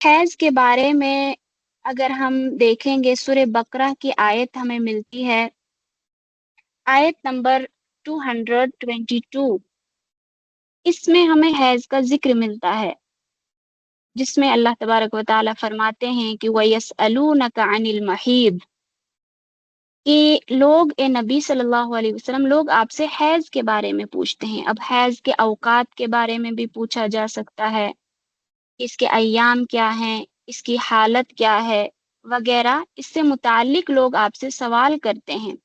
حیض کے بارے میں اگر ہم دیکھیں گے سورہ بقرہ کی آیت ہمیں ملتی ہے، آیت نمبر 222، اس میں ہمیں حیض کا ذکر ملتا ہے، جس میں اللہ تبارک و تعالیٰ فرماتے ہیں کہ وَيَسْأَلُونَكَ عَنِ الْمَحِيضِ، کہ لوگ، اے نبی صلی اللہ علیہ وسلم، لوگ آپ سے حیض کے بارے میں پوچھتے ہیں۔ اب حیض کے اوقات کے بارے میں بھی پوچھا جا سکتا ہے، اس کے ایام کیا ہیں، اس کی حالت کیا ہے وغیرہ، اس سے متعلق لوگ آپ سے سوال کرتے ہیں۔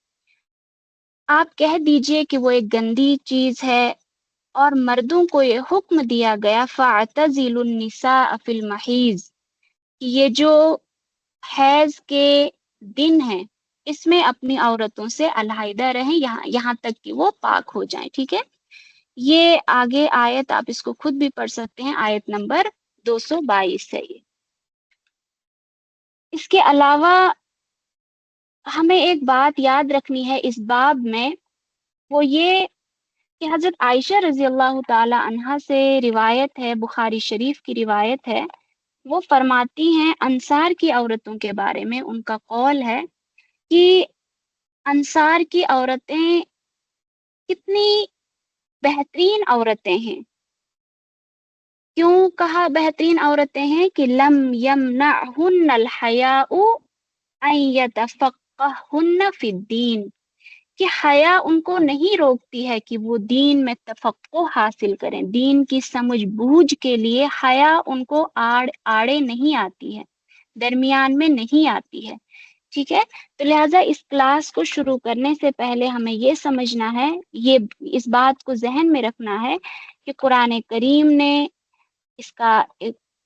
آپ کہہ دیجئے کہ وہ ایک گندی چیز ہے، اور مردوں کو یہ حکم دیا گیا فَاعْتَزِلُوا النِّسَاءَ فِي الْمَحِيضِ، کہ یہ جو حیض کے دن ہیں اس میں اپنی عورتوں سے علیحدہ رہیں، یہاں تک کہ وہ پاک ہو جائیں، ٹھیک ہے۔ یہ آگے آیت آپ اس کو خود بھی پڑھ سکتے ہیں، آیت نمبر 222 ہے یہ۔ اس کے علاوہ ہمیں ایک بات یاد رکھنی ہے اس باب میں، وہ یہ کہ حضرت عائشہ رضی اللہ تعالی عنہا سے روایت ہے، بخاری شریف کی روایت ہے، وہ فرماتی ہیں انصار کی عورتوں کے بارے میں، ان کا قول ہے کہ انصار کی عورتیں کتنی بہترین عورتیں ہیں۔ کیوں کہا بہترین عورتیں ہیں؟ کہ لم یمنعہن الحیاء ان یتفقہن فی الدین، کہ حیا ان کو نہیں روکتی ہے کہ وہ دین میں تفقہ حاصل کریں، دین کی سمجھ بوجھ کے لیے حیا ان کو آڑے نہیں آتی ہے، درمیان میں نہیں آتی ہے، ٹھیک ہے۔ تو لہٰذا اس کلاس کو شروع کرنے سے پہلے ہمیں یہ سمجھنا ہے، اس بات کو ذہن میں رکھنا ہے کہ قرآن کریم نے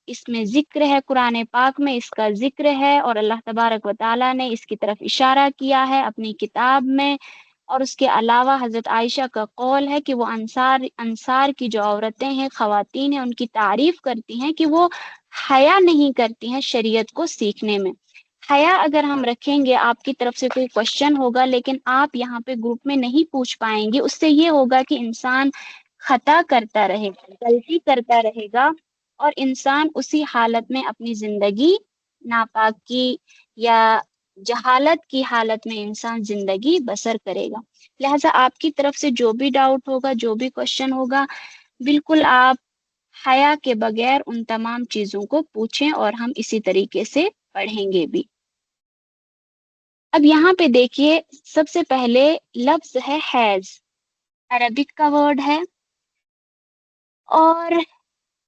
اس میں ذکر ہے، قرآن پاک میں اس کا ذکر ہے، اور اللہ تبارک و تعالیٰ نے اس کی طرف اشارہ کیا ہے اپنی کتاب میں، اور اس کے علاوہ حضرت عائشہ کا قول ہے کہ وہ انصار کی جو عورتیں ہیں، خواتین ہیں، ان کی تعریف کرتی ہیں کہ وہ حیا نہیں کرتی ہیں شریعت کو سیکھنے میں۔ حیا اگر ہم رکھیں گے، آپ کی طرف سے کوئی کوشچن ہوگا لیکن آپ یہاں پہ گروپ میں نہیں پوچھ پائیں گے، اس سے یہ ہوگا کہ انسان خطا کرتا رہے گا، غلطی کرتا رہے گا، اور انسان اسی حالت میں اپنی زندگی ناپاکی یا جہالت کی حالت میں انسان زندگی بسر کرے گا۔ لہٰذا آپ کی طرف سے جو بھی ڈاؤٹ ہوگا، جو بھی کوشچن ہوگا، بالکل آپ حیا کے بغیر ان تمام چیزوں کو پوچھیں، اور ہم اسی طریقے سے پڑھیں گے بھی۔ اب یہاں پہ دیکھیے، سب سے پہلے لفظ ہے حیض، عربک کا ورڈ ہے، اور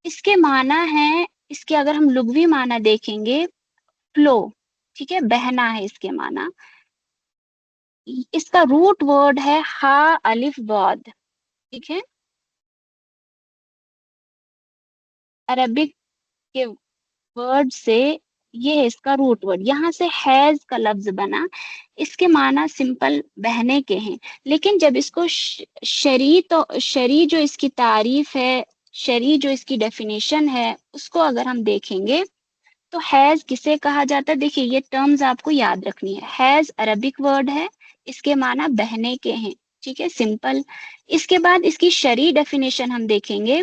اس کے معنی ہے، اس کے اگر ہم لغوی معنی دیکھیں گے، فلو، ٹھیک ہے، بہنا ہے اس کے معنی۔ اس کا روٹ ورڈ ہے ہا الف ضاد، ٹھیک ہے، عربک کے ورڈ سے یہ ہے اس کا روٹ ورڈ، یہاں سے حیض کا لفظ بنا۔ اس کے معنی سمپل بہنے کے ہیں، لیکن جب اس کو شرعی جو اس کی تعریف ہے، شرعی جو اس کی ڈیفینیشن ہے، اس کو اگر ہم دیکھیں گے تو حیض کسے کہا جاتا ہے؟ دیکھیے یہ ٹرمز آپ کو یاد رکھنی ہے۔ حیض عربک ورڈ ہے، اس کے معنی بہنے کے ہیں، ٹھیک ہے، سمپل۔ اس کے بعد اس کی شرعی ڈیفینیشن ہم دیکھیں گے،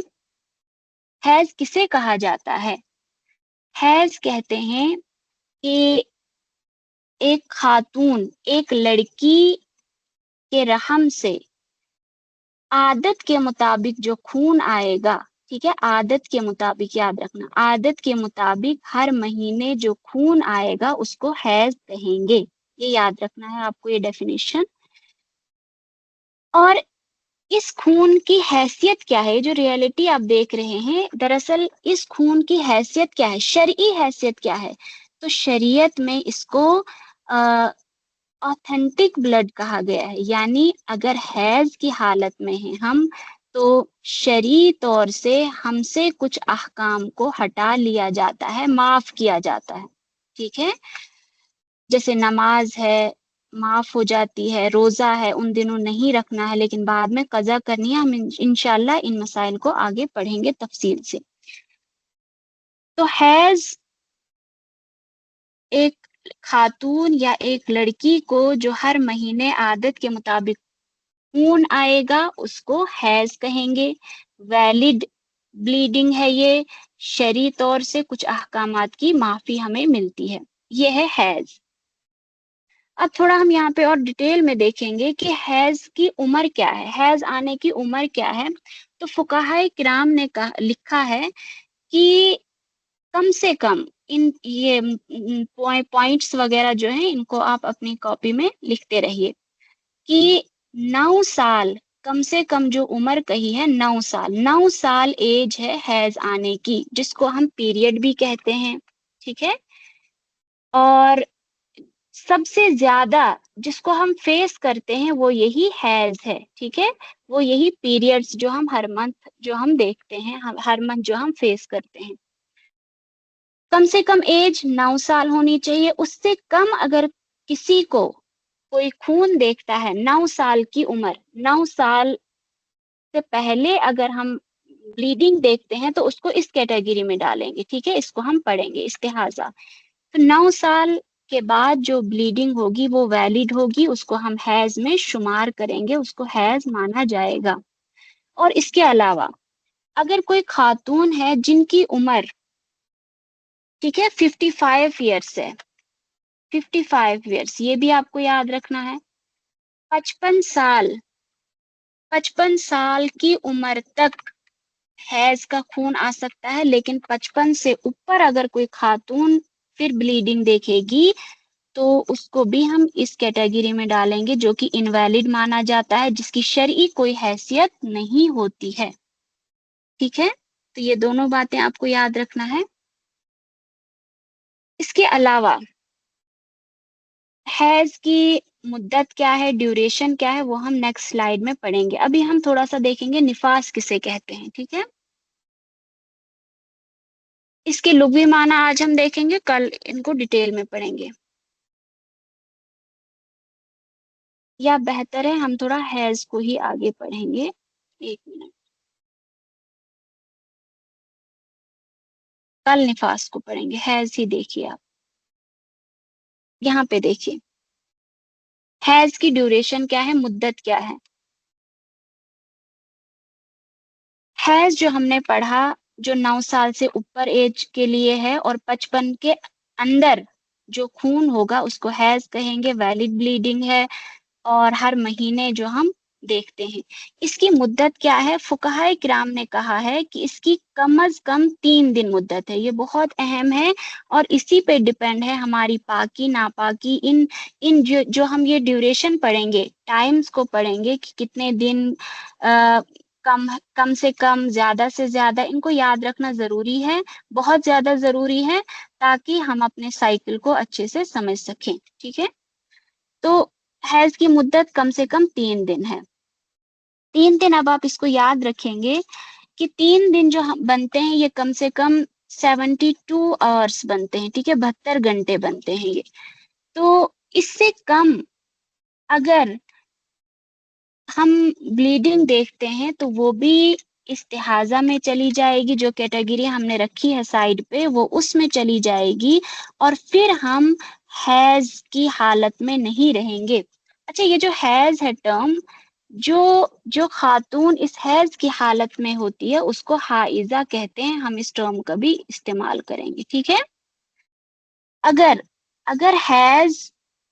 حیض کسے کہا جاتا ہے؟ حیض کہتے ہیں کہ ایک خاتون، ایک لڑکی کے رحم سے عادت کے مطابق جو خون آئے گا، ٹھیک ہے، عادت کے مطابق، یاد رکھنا، عادت کے مطابق ہر مہینے جو خون آئے گا اس کو حیض کہیں گے، یہ یاد رکھنا ہے آپ کو، یہ ڈیفینیشن۔ اور اس خون کی حیثیت کیا ہے؟ جو ریئلٹی آپ دیکھ رہے ہیں، دراصل اس خون کی حیثیت کیا ہے، شرعی حیثیت کیا ہے؟ تو شریعت میں اس کو آتھینٹک بلڈ کہا گیا ہے، یعنی اگر حیض کی حالت میں ہیں ہم، تو شرعی طور سے ہم سے کچھ احکام کو ہٹا لیا جاتا ہے، معاف کیا جاتا ہے، ٹھیک ہے، جیسے نماز ہے معاف ہو جاتی ہے، روزہ ہے ان دنوں نہیں رکھنا ہے لیکن بعد میں قضا کرنی ہے، ہم انشاءاللہ ان مسائل کو آگے پڑھیں گے تفصیل سے۔ تو حیض ایک خاتون یا ایک لڑکی کو جو ہر مہینے عادت کے مطابق خون آئے گا اس کو حیض کہیں گے، ویلڈ بلیڈنگ ہے یہ شرعی طور سے کچھ احکامات کی معافی ہمیں ملتی ہے. یہ ہے حیض. اب تھوڑا ہم یہاں پہ اور ڈیٹیل میں دیکھیں گے کہ حیض کی عمر کیا ہے, حیض آنے کی عمر کیا ہے. تو فقہائے کرام نے لکھا ہے کہ کم سے کم ان یہ پوائنٹس وغیرہ جو ہیں ان کو آپ اپنی کاپی میں لکھتے رہیے کہ 9 سال کم سے کم جو عمر کہی ہے 9 سال, 9 سال ایج ہے حیض آنے کی, جس کو ہم پیریڈ بھی کہتے ہیں. ٹھیک ہے. اور سب سے زیادہ جس کو ہم فیس کرتے ہیں وہ یہی حیض ہے. ٹھیک ہے. وہ یہی پیریڈز جو ہم ہر منتھ جو ہم دیکھتے ہیں, ہر منتھ جو ہم فیس کرتے ہیں. کم سے کم ایج 9 سال ہونی چاہیے. اس سے کم اگر کسی کو کوئی خون دیکھتا ہے 9 سال کی عمر, 9 سال سے پہلے اگر ہم بلیڈنگ دیکھتے ہیں تو اس کو اس کیٹیگری میں ڈالیں گے. ٹھیک ہے. اس کو ہم پڑھیں گے استحاضہ. تو 9 سال کے بعد جو بلیڈنگ ہوگی وہ ویلڈ ہوگی, اس کو ہم حیض میں شمار کریں گے, اس کو حیض مانا جائے گا. اور اس کے علاوہ اگر کوئی خاتون ہے جن کی عمر ٹھیک ہے 55 ایئرس ہے, 55 ایئرس, یہ بھی آپ کو یاد رکھنا ہے. 55 سال, 55 سال کی عمر تک حیض کا خون آ سکتا ہے, لیکن 55 سے اوپر اگر کوئی خاتون پھر بلیڈنگ دیکھے گی تو اس کو بھی ہم اس کیٹیگری میں ڈالیں گے جو کہ انویلڈ مانا جاتا ہے, جس کی شرعی کوئی حیثیت نہیں ہوتی ہے. ٹھیک ہے. تو یہ دونوں باتیں آپ کو یاد رکھنا ہے. اس کے علاوہ حیض کی مدت کیا ہے, ڈیوریشن کیا ہے, وہ ہم نیکسٹ سلائیڈ میں پڑھیں گے. ابھی ہم تھوڑا سا دیکھیں گے نفاس کسے کہتے ہیں. ٹھیک ہے. اس کے لغوی معنی آج ہم دیکھیں گے, کل ان کو ڈیٹیل میں پڑھیں گے. یا بہتر ہے ہم تھوڑا حیض کو ہی آگے پڑھیں گے. 1 منٹ. کل نفاس کو پڑھیں گے, حیض ہی دیکھیے آپ. یہاں پہ دیکھیے حیض کی ڈیوریشن کیا ہے, مدت کیا ہے. حیض جو ہم نے پڑھا جو 9 سال سے اوپر ایج کے لیے ہے اور 55 کے اندر جو خون ہوگا اس کو حیض کہیں گے, ویلڈ بلیڈنگ ہے اور ہر مہینے جو ہم دیکھتے ہیں. اس کی مدت کیا ہے, فقہائے کرام نے کہا ہے کہ اس کی کم از کم 3 دن مدت ہے. یہ بہت اہم ہے اور اسی پہ ڈپینڈ ہے ہماری پاکی ناپاکی. ان جو ہم یہ ڈیوریشن پڑھیں گے, ٹائمز کو پڑھیں گے کہ کتنے دن کم سے کم, زیادہ سے زیادہ, ان کو یاد رکھنا ضروری ہے, بہت زیادہ ضروری ہے, تاکہ ہم اپنے سائیکل کو اچھے سے سمجھ سکیں. ٹھیک ہے. تو حیض کی مدت کم سے کم 3 دن ہے. 3 دن اب آپ اس کو یاد رکھیں گے کہ 3 دن جو بنتے ہیں یہ کم سے کم 72 آورس بنتے ہیں. ٹھیک ہے. 72 گھنٹے بنتے ہیں یہ. تو اس سے کم اگر ہم بلیڈنگ دیکھتے ہیں تو وہ بھی استحاضہ میں چلی جائے گی. جو کیٹیگری ہم نے رکھی ہے سائڈ پہ وہ اس میں چلی جائے گی, اور پھر ہم حیض کی حالت میں نہیں رہیں گے. اچھا, یہ جو حیض ہے ٹرم, جو خاتون اس حیض کی حالت میں ہوتی ہے اس کو حائضہ کہتے ہیں. ہم اس ٹرم کا بھی استعمال کریں گے. ٹھیک ہے. اگر حیض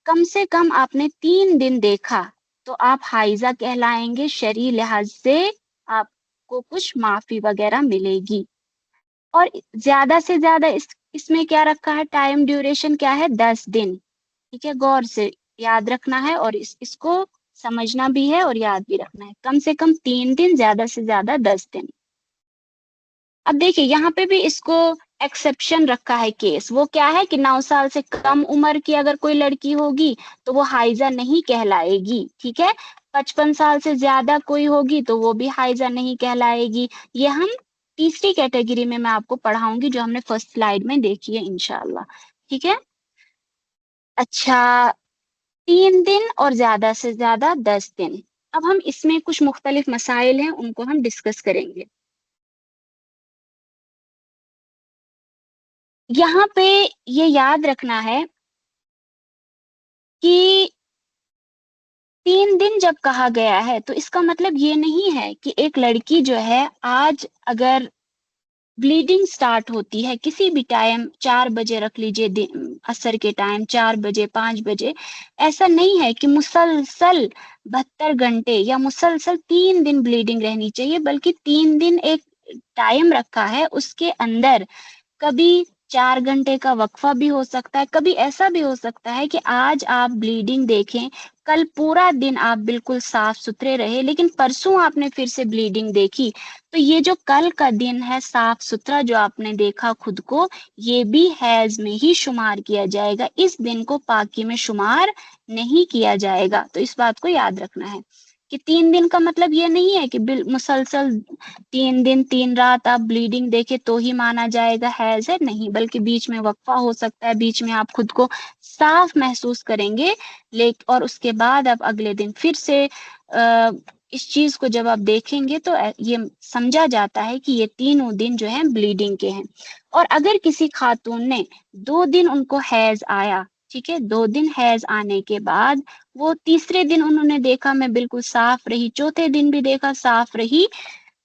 کم سے کم آپ نے 3 دن دیکھا تو آپ حائضہ کہلائیں گے. شرعی لحاظ سے آپ کو کچھ معافی وغیرہ ملے گی. اور زیادہ سے زیادہ اس میں کیا رکھا ہے, ٹائم ڈیوریشن کیا ہے, 10 دن. ٹھیک ہے. غور سے یاد رکھنا ہے اور اس کو سمجھنا بھی ہے اور یاد بھی رکھنا ہے. کم سے کم 3 دن, زیادہ سے زیادہ 10 دن. اب دیکھیے یہاں پہ بھی اس کو ایکسیپشن رکھا ہے کیس. وہ کیا ہے کہ 9 سال سے کم عمر کی اگر کوئی لڑکی ہوگی تو وہ حائضہ نہیں کہلائے گی. ٹھیک ہے. 55 سال سے زیادہ کوئی ہوگی تو وہ بھی حائضہ نہیں کہلائے گی. یہ ہم تیسری کیٹیگری میں آپ کو پڑھاؤں گی جو ہم نے فرسٹ سلائیڈ میں دیکھی ہے انشاءاللہ. ٹھیک ہے. اچھا, 3 دن اور زیادہ سے زیادہ 10 دن. اب ہم اس میں کچھ مختلف مسائل ہیں ان کو ہم ڈسکس کریں گے. یہاں پہ یہ یاد رکھنا ہے کہ 3 دن جب کہا گیا ہے تو اس کا مطلب یہ نہیں ہے کہ ایک لڑکی جو ہے آج اگر ब्लीडिंग स्टार्ट होती है किसी भी टाइम, 4 बजे रख लीजिए, असर के टाइम 4 बजे, 5 बजे, ऐसा नहीं है कि मुसलसल 72 घंटे या मुसलसल 3 दिन ब्लीडिंग रहनी चाहिए, बल्कि 3 दिन एक टाइम रखा है, उसके अंदर कभी 4 घंटे का वक्फा भी हो सकता है, कभी ऐसा भी हो सकता है कि आज आप ब्लीडिंग देखें, कल पूरा दिन आप बिल्कुल साफ सुथरे रहे, लेकिन परसों आपने फिर से ब्लीडिंग देखी, तो ये जो कल का दिन है साफ सुथरा जो आपने देखा खुद को, ये भी हैज में ही शुमार किया जाएगा, इस दिन को पाकी में शुमार नहीं किया जाएगा। तो इस बात को याद रखना है कि 3 दिन का मतलब ये नहीं है कि मुसलसल 3 दिन 3 रात आप ब्लीडिंग देखे तो ही माना जाएगा हैज है, नहीं, बल्कि बीच में वक्फा हो सकता है, बीच में आप खुद को साफ महसूस करेंगे, लेकिन और उसके बाद आप अगले दिन फिर से इस चीज को जब आप देखेंगे तो ये समझा जाता है कि ये तीनों दिन जो है ब्लीडिंग के हैं। और अगर किसी खातून ने 2 दिन उनको हैज आया, ठीक है, 2 दिन हैज आने के बाद वो तीसरे दिन उन्होंने देखा मैं बिल्कुल साफ रही, चौथे दिन भी देखा साफ रही,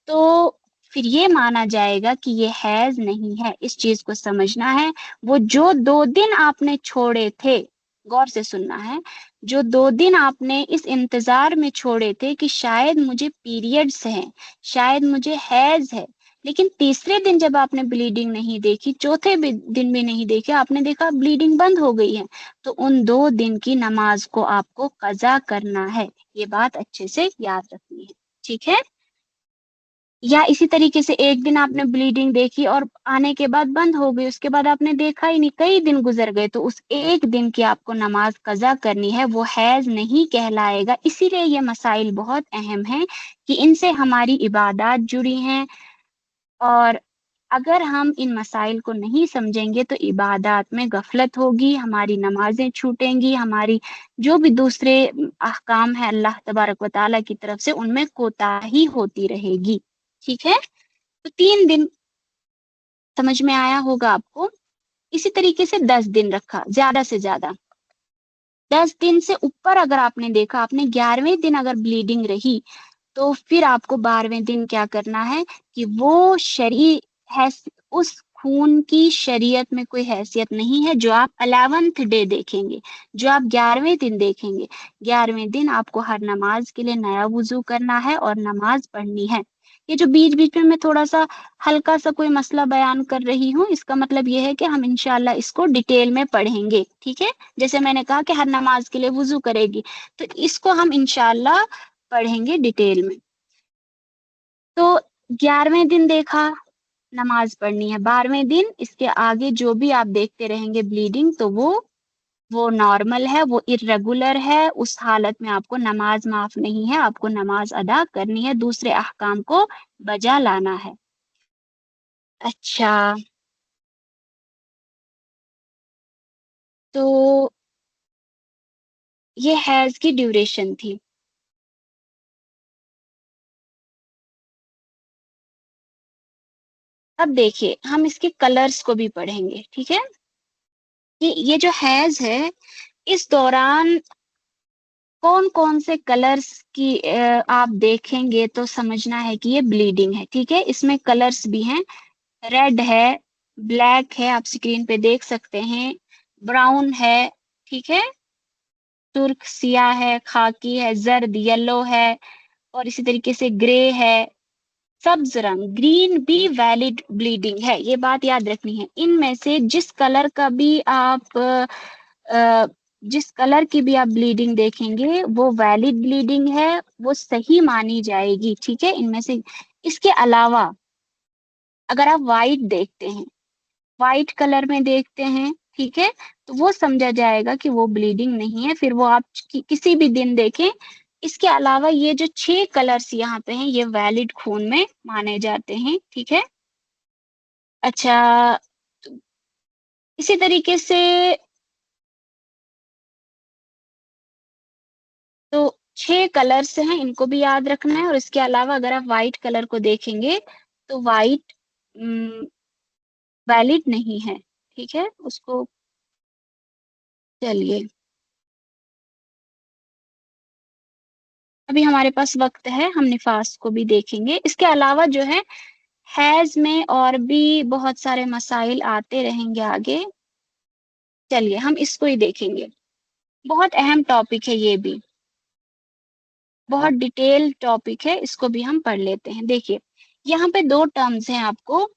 तो फिर ये माना जाएगा कि ये हैज नहीं है। इस चीज को समझना है। वो जो 2 दिन आपने छोड़े थे, गौर से सुनना है, जो 2 दिन आपने इस इंतजार में छोड़े थे कि शायद मुझे पीरियड्स हैं, शायद मुझे हैज है, लेकिन तीसरे दिन जब आपने ब्लीडिंग नहीं देखी, चौथे दिन भी नहीं देखी, आपने देखा ब्लीडिंग बंद हो गई है, तो उन 2 दिन की नमाज को आपको कजा करना है। ये बात अच्छे से याद रखनी है, ठीक है। या इसी तरीके से एक दिन आपने ब्लीडिंग देखी और आने के बाद बंद हो गई, उसके बाद आपने देखा ही नहीं, कई दिन गुजर गए, तो उस एक दिन की आपको नमाज कजा करनी है, वो हैज नहीं कहलाएगा। इसीलिए ये मसाइल बहुत अहम हैं कि इनसे हमारी इबादत जुड़ी हैं, और अगर हम इन मसाइल को नहीं समझेंगे तो इबादत में गफलत होगी, हमारी नमाजें छूटेंगी, हमारी जो भी दूसरे अहकाम है अल्लाह तबारक व तआला की तरफ से, उनमें कोताही होती रहेगी, ठीक है। तो 3 दिन समझ में आया होगा आपको। इसी तरीके से 10 दिन रखा, ज्यादा से ज्यादा 10 दिन से ऊपर अगर आपने देखा, आपने 11वें दिन अगर ब्लीडिंग रही, तो फिर आपको 12वें दिन क्या करना है कि वो है, उस खून की शरीयत में कोई हैसियत नहीं है जो आप 11th डे देखेंगे, जो आप 11वें दिन देखेंगे। 11वें दिन आपको हर नमाज के लिए नया वुजू करना है और नमाज पढ़नी है। ये जो बीच बीच में मैं थोड़ा सा हल्का सा कोई मसला बयान कर रही हूँ, इसका मतलब ये है कि हम इंशाल्लाह इसको डिटेल में पढ़ेंगे, ठीक है। जैसे मैंने कहा कि हर नमाज के लिए वुजू करेगी, तो इसको हम इंशाल्लाह पढ़ेंगे डिटेल में। तो 11वें दिन देखा, नमाज पढ़नी है। 12वें दिन इसके आगे जो भी आप देखते रहेंगे ब्लीडिंग, तो वो नॉर्मल है, वो इर्रेगुलर है, उस हालत में आपको नमाज माफ नहीं है, आपको नमाज अदा करनी है, दूसरे अहकाम को बजा लाना है। अच्छा, तो ये हैज की ड्यूरेशन थी। अब देखिए हम इसके कलर्स को भी पढ़ेंगे, ठीक है। ये जो हैज है, इस दौरान कौन कौन से कलर्स की आप देखेंगे तो समझना है कि ये ब्लीडिंग है, ठीक है। इसमें कलर्स भी हैं, रेड है, ब्लैक है, आप स्क्रीन पे देख सकते हैं, ब्राउन है, ठीक है, तुर्क सियाह है, खाकी है, जर्द येलो है, और इसी तरीके से ग्रे है, सब्ज रंग ग्रीन भी वैलिड ब्लीडिंग है। ये बात याद रखनी है। इनमें से जिस कलर का भी आप जिस कलर की भी आप ब्लीडिंग देखेंगे वो वैलिड ब्लीडिंग है, वो सही मानी जाएगी, ठीक है। इनमें से इसके अलावा अगर आप वाइट देखते हैं, वाइट कलर में देखते हैं, ठीक है, तो वो समझा जाएगा कि वो ब्लीडिंग नहीं है, फिर वो आप किसी भी दिन देखें। इसके अलावा ये जो 6 कलर्स यहाँ पे हैं, ये वैलिड खून में माने जाते हैं, ठीक है। अच्छा, इसी तरीके से तो 6 कलर्स हैं, इनको भी याद रखना है। और इसके अलावा अगर आप व्हाइट कलर को देखेंगे तो व्हाइट वैलिड नहीं है, ठीक है, उसको चलिए, अभी हमारे पास वक्त है, हम निफास को भी देखेंगे। इसके अलावा जो है हैज में और भी बहुत सारे मसाइल आते रहेंगे आगे। चलिए हम इसको ही देखेंगे, बहुत अहम टॉपिक है, ये भी बहुत डिटेल टॉपिक है, इसको भी हम पढ़ लेते हैं। देखिए यहाँ पे दो टर्म्स हैं आपको,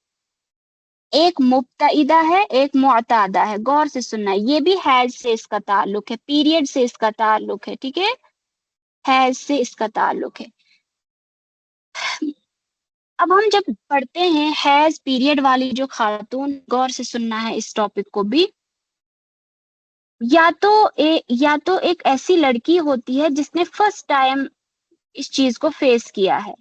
एक मुब्तइदा है, एक मुअतादा है। गौर से सुनना, ये भी हैज से इसका ताल्लुक है, पीरियड से इसका ताल्लुक है, ठीक है, हैज से इसका ताल्लुक है। अब हम जब पढ़ते हैं हैज पीरियड वाली जो खातून, गौर से सुनना है इस टॉपिक को भी, या तो एक ऐसी लड़की होती है जिसने फर्स्ट टाइम इस चीज को फेस किया है,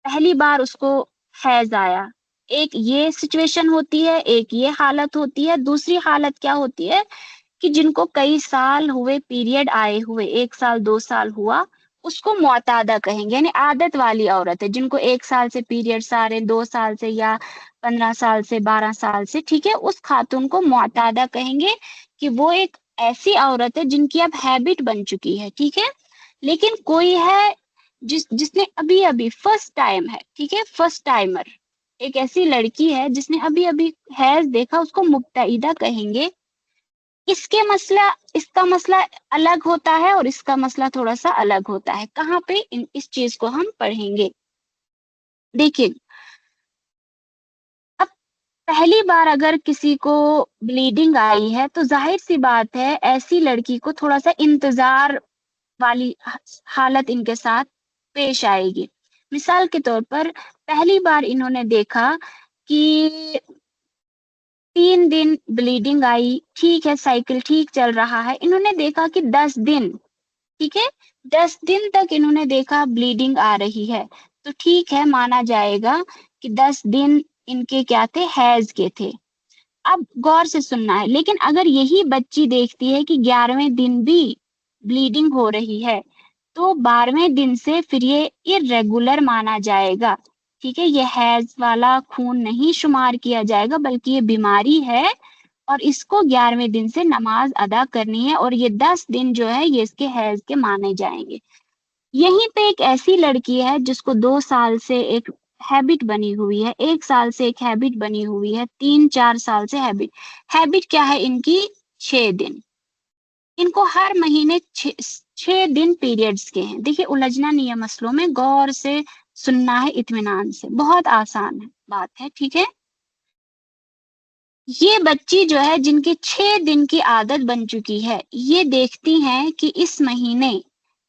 पहली बार उसको हैज आया, एक ये सिचुएशन होती है, एक ये हालत होती है। दूसरी हालत क्या होती है कि जिनको कई साल हुए पीरियड आए हुए, 1 साल 2 साल हुआ, उसको मुअतादा कहेंगे, यानी आदत वाली औरत है, जिनको 1 साल से पीरियड्स आ रहे, 2 साल से या 15 साल से, 12 साल से, ठीक है, उस खातून को मुअतादा कहेंगे कि वो एक ऐसी औरत है जिनकी अब हैबिट बन चुकी है, ठीक है। लेकिन कोई है जिसने अभी अभी फर्स्ट टाइम है, ठीक है, फर्स्ट टाइमर, एक ऐसी लड़की है जिसने अभी अभी हैज देखा, उसको मुब्तइदा कहेंगे। इसका मसला अलग होता है और इसका मसला थोड़ा सा अलग होता है। कहाँ पे इस चीज को हम पढ़ेंगे, देखिए अब पहली बार अगर किसी को ब्लीडिंग आई है तो जाहिर सी बात है ऐसी लड़की को थोड़ा सा इंतजार वाली हालत इनके साथ पेश आएगी। मिसाल के तौर पर पहली बार इन्होंने देखा कि 3 दिन ब्लीडिंग आई, ठीक है, साइकिल ठीक चल रहा है। इन्होंने देखा कि 10 दिन, ठीक है, 10 दिन तक इन्होंने देखा ब्लीडिंग आ रही है, तो ठीक है, माना जाएगा कि 10 दिन इनके क्या थे, हैज के थे। अब गौर से सुनना है, लेकिन अगर यही बच्ची देखती है कि 11वें दिन भी ब्लीडिंग हो रही है, तो 12वें दिन से फिर ये इर्रेगुलर माना जाएगा, ठीक है, ये हैज वाला खून नहीं शुमार किया जाएगा, बल्कि ये बीमारी है और इसको 11वें दिन से नमाज अदा करनी है, और ये 10 दिन जो है ये इसके हैज के माने जाएंगे। यहीं पे एक ऐसी लड़की है जिसको 2 साल से एक हैबिट बनी हुई है, 1 साल से एक हैबिट बनी हुई है, 3-4 साल से हैबिट क्या है इनकी, 6 दिन। इनको हर महीने 6 दिन पीरियड्स के हैं। देखिए उलझना नहीं है मसलों में, गौर से सुनना है, इत्मीनान से, बहुत आसान है बात है, ठीक है। ये बच्ची जो है जिनकी 6 दिन की आदत बन चुकी है, ये देखती हैं कि इस महीने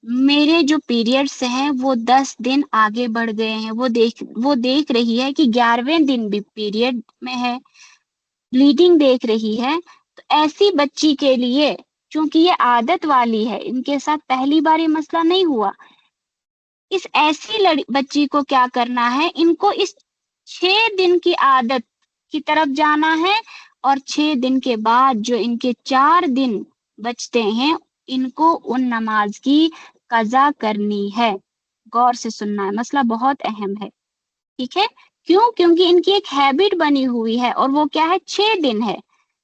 मेरे जो पीरियड्स हैं वो 10 दिन आगे बढ़ गए हैं। वो देख रही है कि 11वें दिन भी पीरियड में है, ब्लीडिंग देख रही है। तो ऐसी बच्ची के लिए, क्योंकि ये आदत वाली है, इनके साथ पहली बार ये मसला नहीं हुआ, इस ऐसी बच्ची को क्या करना है, इनको इस 6 दिन की आदत की तरफ जाना है, और 6 दिन के बाद जो इनके 4 दिन बचते हैं, इनको उन नमाज की कजा करनी है। गौर से सुनना है, मसला बहुत अहम है, ठीक है। क्यों? क्योंकि इनकी एक हैबिट बनी हुई है और वो क्या है, 6 दिन है।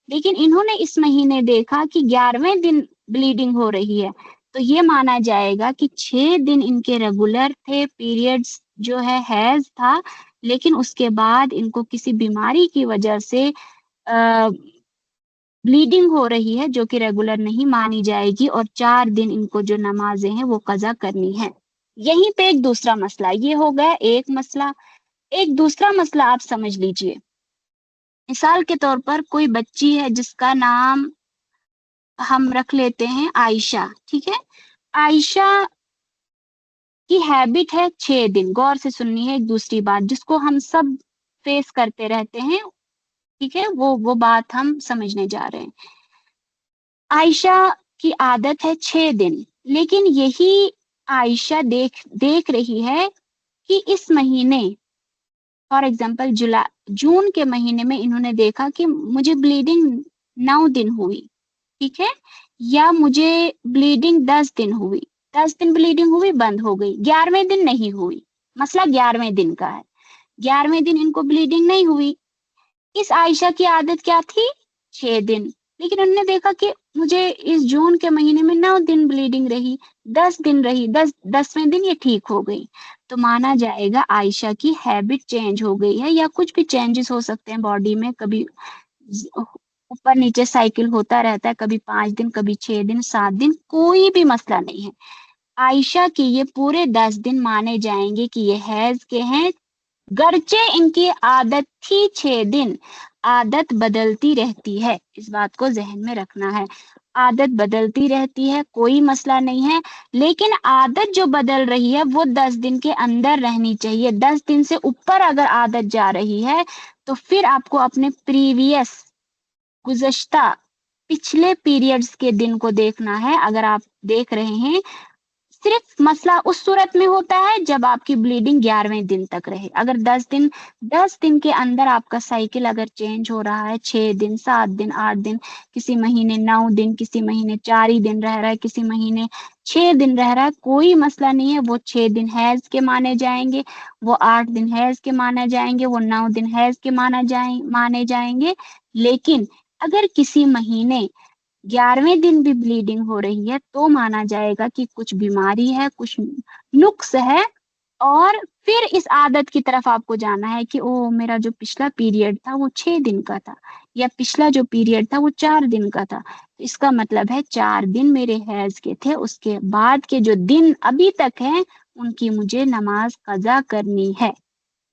लेकिन इन्होंने इस महीने देखा कि 11वें दिन ब्लीडिंग हो रही है, तो ये माना जाएगा कि 6 दिन इनके रेगुलर थे, पीरियड्स जो है हैज था, लेकिन उसके बाद इनको किसी बीमारी की वजह से ब्लीडिंग हो रही है जो कि रेगुलर नहीं मानी जाएगी, और 4 दिन इनको जो नमाजें हैं वो कजा करनी है। यहीं पे एक दूसरा मसला, ये हो गया एक मसला। एक दूसरा मसला आप समझ लीजिए, मिसाल के तौर पर कोई बच्ची है जिसका नाम हम रख लेते हैं आयशा, ठीक है। आयशा की हैबिट है 6 दिन। गौर से सुननी है एक दूसरी बात जिसको हम सब फेस करते रहते हैं, ठीक है, वो बात हम समझने जा रहे हैं। आयशा की आदत है 6 दिन, लेकिन यही आयशा देख रही है कि इस महीने, फॉर एग्जाम्पल जून के महीने में इन्होंने देखा कि मुझे ब्लीडिंग 9 दिन हुई, ठीक है, या मुझे ब्लीडिंग 10 दिन हुई, 10 दिन ब्लीडिंग हुई, बंद हो गई, 11वें दिन नहीं हुई। मसला 11वें दिन का है, 11वें दिन इनको ब्लीडिंग नहीं हुई। इस आयशा की आदत क्या थी, 6 दिन। लेकिन उन्होंने देखा कि मुझे इस जून के महीने में 9 दिन ब्लीडिंग रही, 10 दिन रही, 10वें दिन ये ठीक हो गई, तो माना जाएगा आयशा की हैबिट चेंज हो गई है, या कुछ भी चेंजेस हो सकते हैं बॉडी में, कभी ऊपर नीचे साइकिल होता रहता है, कभी 5 दिन, कभी 6 दिन, 7 दिन, कोई भी मसला नहीं है। आयशा के ये पूरे 10 दिन माने जाएंगे कि ये हैज के हैं, गरचे इनकी आदत थी 6 दिन। आदत बदलती रहती है, इस बात को जहन में रखना है। आदत बदलती रहती है, कोई मसला नहीं है, लेकिन आदत जो बदल रही है वो 10 दिन के अंदर रहनी चाहिए। 10 दिन से ऊपर अगर आदत जा रही है तो फिर आपको अपने प्रीवियस, गुज़श्ता, पिछले पीरियड्स के दिन को देखना है। अगर आप देख रहे हैं, सिर्फ मसला उस सूरत में होता है जब आपकी ब्लीडिंग 11वें दिन तक रहे। अगर 10 दिन के अंदर आपका साइकिल अगर चेंज हो रहा है, 6 दिन, 7 दिन, 8 दिन, किसी महीने 9 दिन, किसी महीने 4 ही दिन रह रहा है, किसी महीने 6 दिन रह रहा है, कोई मसला नहीं है। वो 6 दिन हैज के माने जाएंगे, वो 8 दिन हैज के माने जाएंगे, वो 9 दिन हैज के माने जाएंगे। लेकिन अगर किसी महीने 11वें दिन भी ब्लीडिंग हो रही है तो माना जाएगा कि कुछ बीमारी है, कुछ नुक्स है। और फिर इस आदत की तरफ आपको जाना है कि ओ, मेरा जो पिछला पीरियड था वो 6 दिन का था, या पिछला जो पीरियड था वो 4 दिन का था, तो इसका मतलब है 4 दिन मेरे हैज के थे, उसके बाद के जो दिन अभी तक हैं उनकी मुझे नमाज कजा करनी है।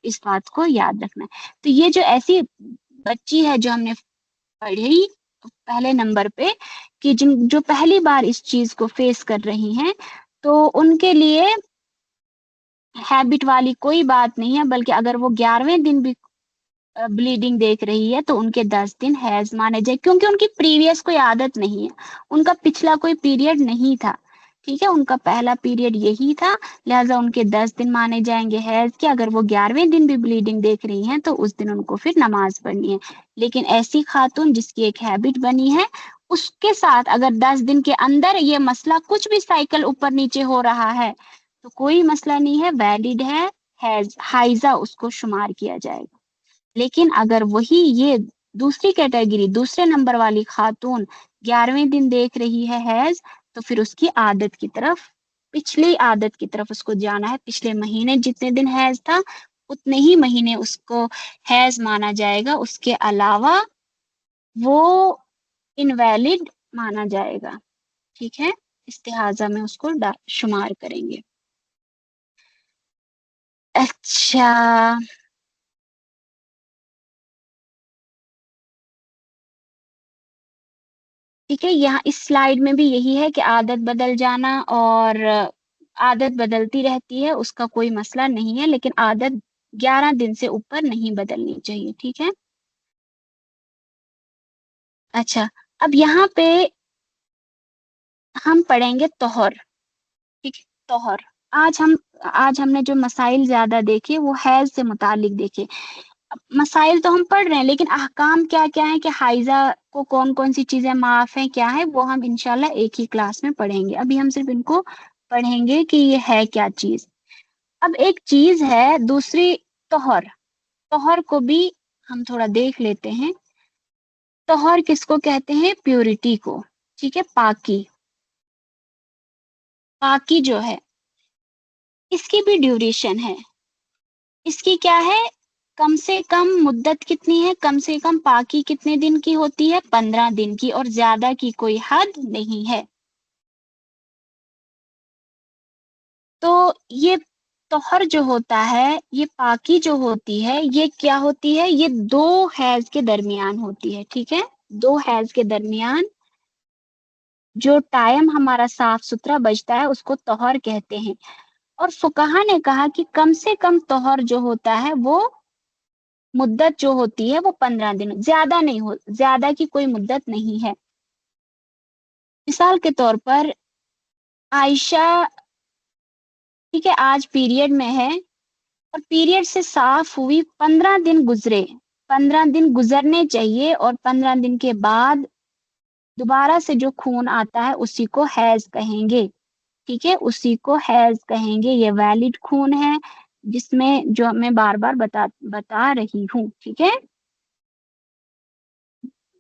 इस बात को याद रखना है। तो ये जो ऐसी बच्ची है जो हमने पढ़ी पहले नंबर पे, कि जिन जो पहली बार इस चीज को फेस कर रही हैं, तो उनके लिए हैबिट वाली कोई बात नहीं है, बल्कि अगर वो 11वें दिन भी ब्लीडिंग देख रही है तो उनके 10 दिन हैज माने जाए, क्योंकि उनकी प्रीवियस कोई आदत नहीं है, उनका पिछला कोई पीरियड नहीं था। ठीक है, उनका पहला पीरियड यही था, लिहाजा उनके 10 दिन माने जाएंगे हैज के। अगर वो 11वें दिन भी ब्लीडिंग देख रही हैं तो उस दिन उनको फिर नमाज पढ़नी है। लेकिन ऐसी खातून जिसकी एक हैबिट बनी है, उसके साथ अगर 10 दिन के अंदर ये मसला कुछ भी साइकिल ऊपर नीचे हो रहा है तो कोई मसला नहीं है, वैलिड है, हाइजा उसको शुमार किया जाएगा। लेकिन अगर वही ये दूसरी कैटेगरी, दूसरे नंबर वाली खातून 11वें दिन देख रही है हैज, तो फिर उसकी आदत की तरफ, पिछली आदत की तरफ उसको जाना है। पिछले महीने जितने दिन हैज था उतने ही महीने उसको हैज माना जाएगा, उसके अलावा वो इनवैलिड माना जाएगा। ठीक है, इस्तिहाजा में उसको शुमार करेंगे। अच्छा, ठीक है, यहाँ इस स्लाइड में भी यही है कि आदत बदल जाना, और आदत बदलती रहती है, उसका कोई मसला नहीं है, लेकिन आदत 11 दिन से ऊपर नहीं बदलनी चाहिए। ठीक है। अच्छा, अब यहाँ पे हम पढ़ेंगे तोहर। ठीक है, तोहर। आज हम आज हमने जो मसाइल ज्यादा देखे वो हैज से मुतालिक देखे। अब मसाइल तो हम पढ़ रहे हैं, लेकिन अहकाम क्या क्या है, कि हाइजा को कौन कौन सी चीजें माफ है, क्या है, वो हम इंशाल्लाह एक ही क्लास में पढ़ेंगे। अभी हम सिर्फ इनको पढ़ेंगे कि ये है क्या चीज। अब एक चीज है दूसरी, तोहर। तोहर को भी हम थोड़ा देख लेते हैं। तोहर किसको कहते हैं? प्योरिटी को। ठीक है, पाकी। पाकी जो है, इसकी भी ड्यूरेशन है। इसकी क्या है? कम से कम मुद्दत कितनी है? कम से कम पाकी कितने दिन की होती है? 15 दिन की, और ज्यादा की कोई हद नहीं है। तो ये तोहर जो होता है, ये पाकी जो होती है, ये क्या होती है? ये 2 हैज के दरमियान होती है। ठीक है, 2 हैज के दरमियान जो टाइम हमारा साफ सुथरा बचता है उसको तोहर कहते हैं। और फुकहा ने कहा कि कम से कम तोहर जो होता है वो मुद्दत जो होती है वो 15 दिन, ज्यादा नहीं हो, ज्यादा की कोई मुद्दत नहीं है। मिसाल के तौर पर आयशा, ठीक है, आज पीरियड में है और पीरियड से साफ हुई, 15 दिन गुजरे, 15 दिन गुजरने चाहिए, और 15 दिन के बाद दोबारा से जो खून आता है उसी को हैज कहेंगे। ठीक है, उसी को हैज कहेंगे। ये वैलिड खून है, जिसमें जो मैं बार बार बता बता रही हूँ। ठीक है,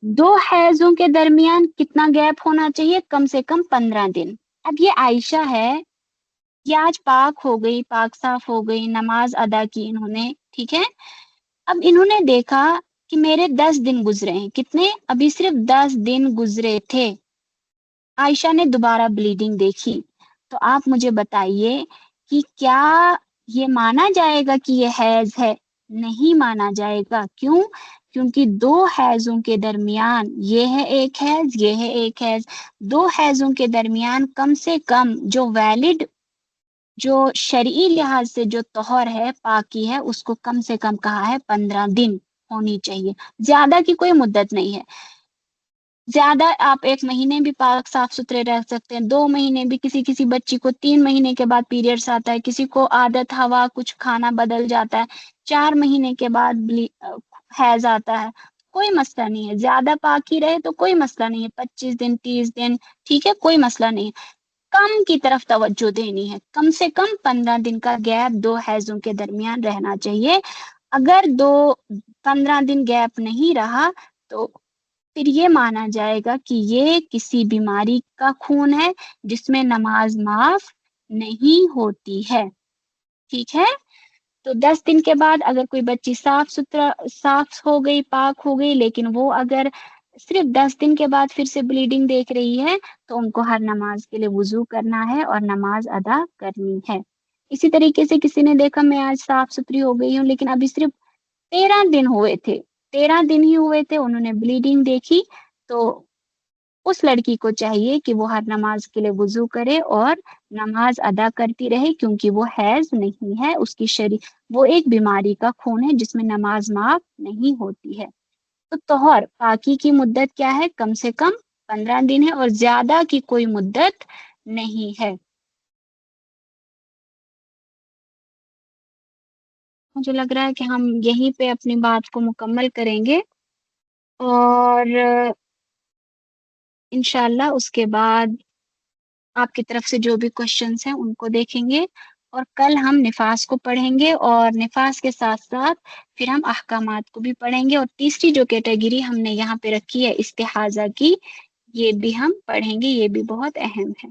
दो हैजों के दरमियान कितना गैप होना चाहिए? कम से कम 15 दिन। अब ये आयशा है, ये आज पाक हो गई, पाक साफ हो गई, नमाज अदा की इन्होंने, ठीक है? अब इन्होंने देखा कि मेरे 10 दिन गुजरे हैं। कितने? अभी सिर्फ 10 दिन गुजरे थे। आयशा ने दोबारा ब्लीडिंग देखी। तो आप मुझे बताइए कि क्या ये माना जाएगा कि ये हैज है? नहीं माना जाएगा। क्यों? क्योंकि दो हैजों के दरमियान ये है एक हैज, ये है एक हैज। दो हैजों के दरमियान कम से कम जो वैलिड, जो शरई लिहाज से जो तौहर है, पाकी है, उसको कम से कम कहा है 15 दिन होनी चाहिए। ज्यादा की कोई मुद्दत नहीं है। ज्यादा आप 1 महीने भी पाक साफ सुथरे रह सकते हैं, 2 महीने भी। किसी किसी बच्ची को 3 महीने के बाद पीरियड्स आता है, किसी को आदत हवा कुछ खाना बदल जाता है, 4 महीने के बाद हैज आता है। कोई मसला नहीं है, ज्यादा पाकी रहे तो कोई मसला नहीं है, 25 दिन 30 दिन, ठीक है, कोई मसला नहीं है। कम की तरफ तवज्जो देनी है, कम से कम 15 दिन का गैप दो हैजों के दरमियान रहना चाहिए। अगर 15 दिन गैप नहीं रहा तो फिर ये माना जाएगा कि ये किसी बीमारी का खून है जिसमें नमाज माफ नहीं होती है, ठीक है? तो 10 दिन के बाद अगर कोई बच्ची साफ हो गई, पाक हो गई, लेकिन वो अगर सिर्फ 10 दिन के बाद फिर से ब्लीडिंग देख रही है, तो उनको हर नमाज के लिए वुजू करना है और नमाज अदा करनी है। इसी तरीके से किसी ने देखा मैं आज साफ सुथरी हो गई हूँ, लेकिन अभी सिर्फ 13 दिन हुए थे, 13 दिन ही हुए थे, उन्होंने ब्लीडिंग देखी, तो उस लड़की को चाहिए कि वो हर नमाज के लिए वुजू करे और नमाज अदा करती रहे, क्योंकि वो हैज नहीं है, उसकी वो एक बीमारी का खून है जिसमें नमाज माफ नहीं होती है। तो तौहर पाकी की मुद्दत क्या है? कम से कम 15 दिन है और ज्यादा की कोई मुद्दत नहीं है। मुझे लग रहा है कि हम यहीं पे अपनी बात को मुकम्मल करेंगे और इंशाल्लाह उसके बाद आपकी तरफ से जो भी क्वेश्चंस हैं उनको देखेंगे और कल हम निफास को पढ़ेंगे और निफास के साथ-साथ फिर हम अहकामात को भी पढ़ेंगे और तीसरी जो कैटेगरी हमने यहाँ पे रखी है इस्तिहाज़ा की, ये भी हम पढ़ेंगे, ये भी बहुत अहम है।